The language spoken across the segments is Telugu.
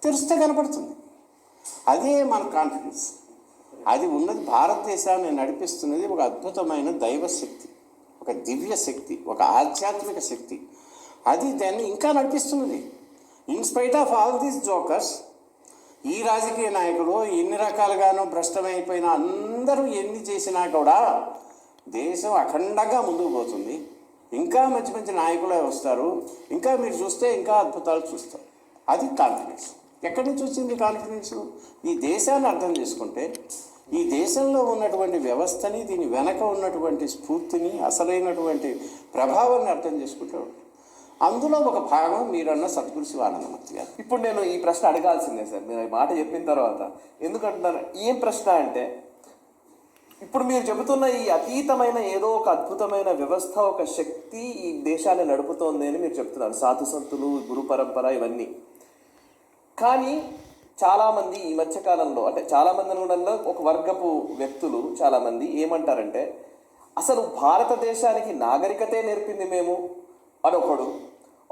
తెరిస్తే కనపడుతుంది. అదే మన కాన్ఫిడెన్స్. అది ఉన్నది భారతదేశాన్ని నడిపిస్తున్నది ఒక అద్భుతమైన దైవశక్తి, ఒక దివ్య శక్తి, ఒక ఆధ్యాత్మిక శక్తి. అది దాన్ని ఇంకా నడిపిస్తున్నది. In spite of all these jokers, ఈ రాజకీయ నాయకులు ఎన్ని రకాలుగానో భ్రష్టమైపోయిన అందరూ ఎన్ని చేసినా కూడా దేశం అఖండంగా ముందుకు పోతుంది. ఇంకా మంచి మంచి నాయకులే వస్తారు. ఇంకా మీరు చూస్తే ఇంకా అద్భుతాలు చూస్తారు. అది కాన్ఫిడెన్స్. ఎక్కడి నుంచి వచ్చింది కాన్ఫిడెన్స్? ఈ దేశాన్ని అర్థం చేసుకుంటే, ఈ దేశంలో ఉన్నటువంటి వ్యవస్థని, దీని వెనక ఉన్నటువంటి స్ఫూర్తిని, అసలైనటువంటి ప్రభావాన్ని అర్థం చేసుకుంటే అందులో ఒక భాగం మీరన్న సద్గురు శివానందమూర్తి గారు. ఇప్పుడు నేను ఈ ప్రశ్న అడగాల్సిందే సార్, మీరు ఈ మాట చెప్పిన తర్వాత. ఎందుకంటున్నారు ఏం ప్రశ్న అంటే, ఇప్పుడు మీరు చెబుతున్న ఈ అతీతమైన ఏదో ఒక అద్భుతమైన వ్యవస్థ, ఒక శక్తి ఈ దేశాన్ని నడుపుతోంది అని మీరు చెప్తున్నారు. సాధు సంతులు, గురు పరంపర, ఇవన్నీ. కానీ చాలామంది ఈ మధ్యకాలంలో, అంటే చాలామంది అనుకోవడంలో ఒక వర్గపు వ్యక్తులు చాలామంది ఏమంటారంటే, అసలు భారతదేశానికి నాగరికతే నేర్పింది మేము అని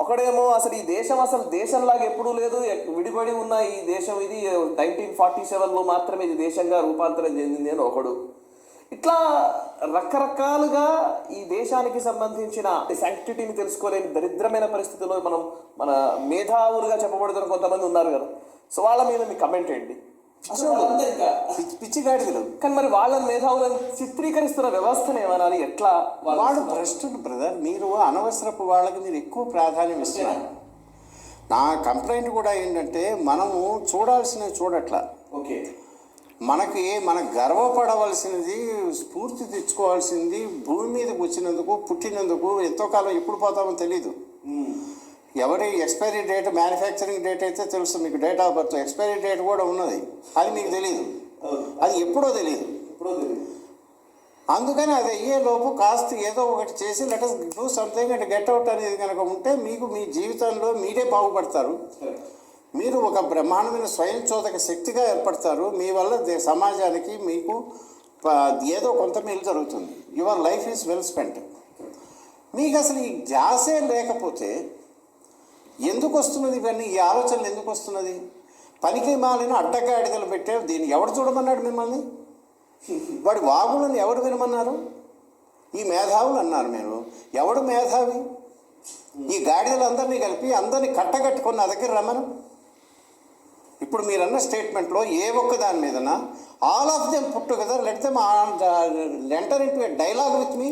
ఒకడేమో అసలు ఈ దేశం అసలు దేశంలాగా ఎప్పుడూ లేదు, విడిపడి ఉన్న ఈ దేశం ఇది 1947లో మాత్రమే ఇది దేశంగా రూపాంతరం చెందింది అని ఒకడు. ఇట్లా రకరకాలుగా ఈ దేశానికి సంబంధించిన శాంక్టిటీని తెలుసుకోలేని దరిద్రమైన పరిస్థితుల్లో మన మేధావులుగా చెప్పబడుతున్న కొంతమంది ఉన్నారు కదా. సో వాళ్ళ మీద మీ కమెంట్ ఏంటి? పిచ్చిగాడిలు. కానీ మరి వాళ్ళ మేధావులను చిత్రీకరిస్తున్న వ్యవస్థను ఏమనాలి? ఎట్లా? వాడు భ్రష్టుడు బ్రదర్. మీరు అనవసరపు వాళ్ళకి మీరు ఎక్కువ ప్రాధాన్యం ఇస్తున్నారు. నా కంప్లైంట్ కూడా ఏంటంటే, మనము చూడాల్సినవి చూడట్లా. ఓకే, మనకు గర్వపడవలసినది, స్ఫూర్తి తెచ్చుకోవాల్సింది, భూమి మీదకి వచ్చినందుకు, పుట్టినందుకు. ఎంతో కాలం ఎప్పుడు పోతామో తెలీదు. ఎవరి ఎక్స్పైరీ డేట్, మ్యానుఫ్యాక్చరింగ్ డేట్ అయితే తెలుసు మీకు, date of birth. Expiry date కూడా ఉన్నది, అది మీకు తెలియదు. అది ఎప్పుడో తెలియదు. అందుకని అది అయ్యేలోపు కాస్త ఏదో ఒకటి చేసి let us do something and get out అనేది కనుక ఉంటే మీకు మీ జీవితంలో మీరే బాగుపడతారు. మీరు ఒక బ్రహ్మాండమైన స్వయంచోదక శక్తిగా ఏర్పడతారు. మీ వల్ల సమాజానికి మీకు ఏదో కొంత మేలు జరుగుతుంది. Your life is well spent. మీకు అసలు ఈ ధ్యాసే లేకపోతే ఎందుకు వస్తున్నది ఇవన్నీ? ఈ ఆలోచనలు ఎందుకు వస్తున్నది? పనికి మాలిన అడ్డగాడిదలు పెట్టే దీన్ని ఎవడు చూడమన్నాడు మిమ్మల్ని? వాడి వాగులను ఎవడు వినమన్నారు? ఈ మేధావులు అన్నారు. మీరు ఎవడు మేధావి? ఈ గాడిదలందరినీ కలిపి అందరినీ కట్టగట్టుకుని నా దగ్గర రమ్మను. ఇప్పుడు మీరన్న స్టేట్మెంట్లో ఏ ఒక్క దాని మీదనా all of them put together, let them enter into a dialogue with me.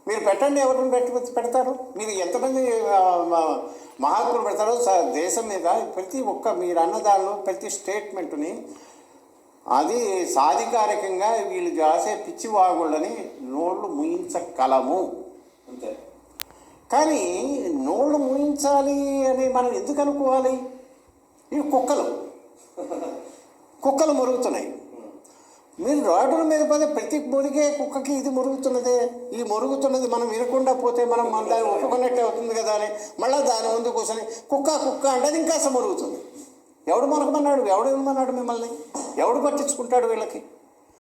మీరు పెట్టండి, ఎవరిని పెడతారు? మీరు ఎంతమంది మహాత్ములు పెడతారో దేశం మీద. ప్రతి ఒక్క మీరు అన్నదానిలో ప్రతి స్టేట్మెంటుని అది సాధికారికంగా వీళ్ళు చేసే పిచ్చివాగుళ్ళని నోళ్ళు ముయించగలము అంతే. కానీ నోళ్ళు ముయించాలి అని మనం ఎందుకు అనుకోవాలి? ఇవి కుక్కలు మురుగుతున్నాయి. మీరు రోడ్డుల మీద పోతే ప్రతి మురిగే కుక్కకి ఇది మురుగుతున్నదే. ఈ మురుగుతున్నది మనం వినకుండా పోతే మనం దాన్ని ఒప్పుకున్నట్టే అవుతుంది కదా అని మళ్ళీ దాని ముందు కూర్చొని కుక్క అంటే అది ఇంకా మురుగుతుంది. ఎవడు మనకమన్నాడు? ఎవడు ఇవ్వమన్నాడు మిమ్మల్ని? ఎవడు పట్టించుకుంటాడు వీళ్ళకి?